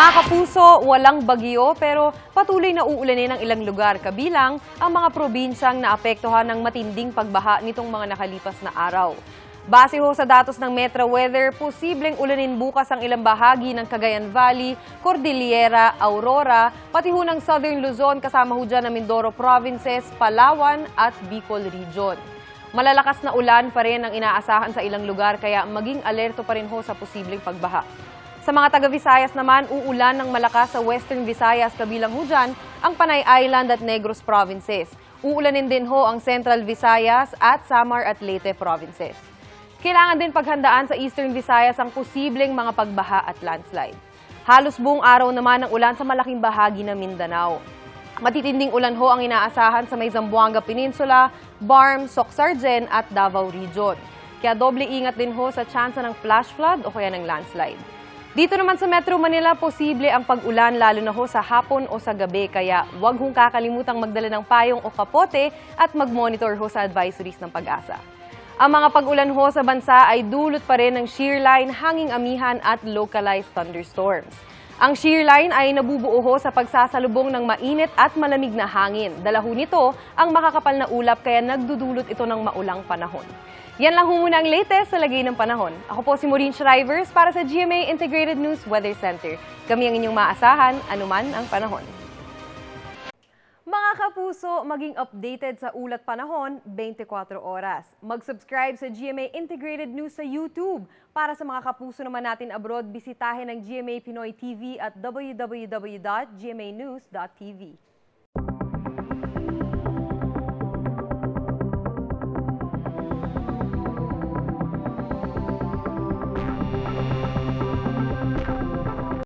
Mga kapuso, walang bagyo pero patuloy na uulanin ng ilang lugar kabilang ang mga probinsyang naapektuhan ng matinding pagbaha nitong mga nakalipas na araw. Base ho sa datos ng Metro Weather, posibleng ulanin bukas ang ilang bahagi ng Cagayan Valley, Cordillera, Aurora, pati ho ng Southern Luzon kasama ho dyan ng Mindoro Provinces, Palawan at Bicol Region. Malalakas na ulan pa rin ang inaasahan sa ilang lugar kaya maging alerto pa rin ho sa posibleng pagbaha. Sa mga taga-Visayas naman, uulan ng malakas sa Western Visayas kabilang ho dyan ang Panay Island at Negros Provinces. Uulanin din ho ang Central Visayas at Samar at Leyte Provinces. Kailangan din paghandaan sa Eastern Visayas ang posibleng mga pagbaha at landslide. Halos buong araw naman ang ulan sa malaking bahagi ng Mindanao. Matitinding ulan ho ang inaasahan sa may Zamboanga Peninsula, Barm, Soc-Sargen at Davao Region. Kaya doble ingat din ho sa tsansa ng flash flood o kaya ng landslide. Dito naman sa Metro Manila, posible ang pag-ulan lalo na ho sa hapon o sa gabi. Kaya huwag hong kakalimutang magdala ng payong o kapote at mag-monitor ho sa advisories ng Pag-asa. Ang mga pag-ulan ho sa bansa ay dulot pa rin ng shear line, hanging amihan at localized thunderstorms. Ang shear line ay nabubuo ho sa pagsasalubong ng mainit at malamig na hangin. Dala ho nito ang makakapal na ulap kaya nagdudulot ito ng maulang panahon. Yan lang ho muna ang latest sa lagay ng panahon. Ako po si Maureen Shrivers para sa GMA Integrated News Weather Center. Kami ang inyong maasahan, anuman ang panahon. Mga kapuso, maging updated sa ulat panahon 24 oras. Mag-subscribe sa GMA Integrated News sa YouTube. Para sa mga kapuso naman natin abroad, bisitahin ang GMA Pinoy TV at www.gmanews.tv.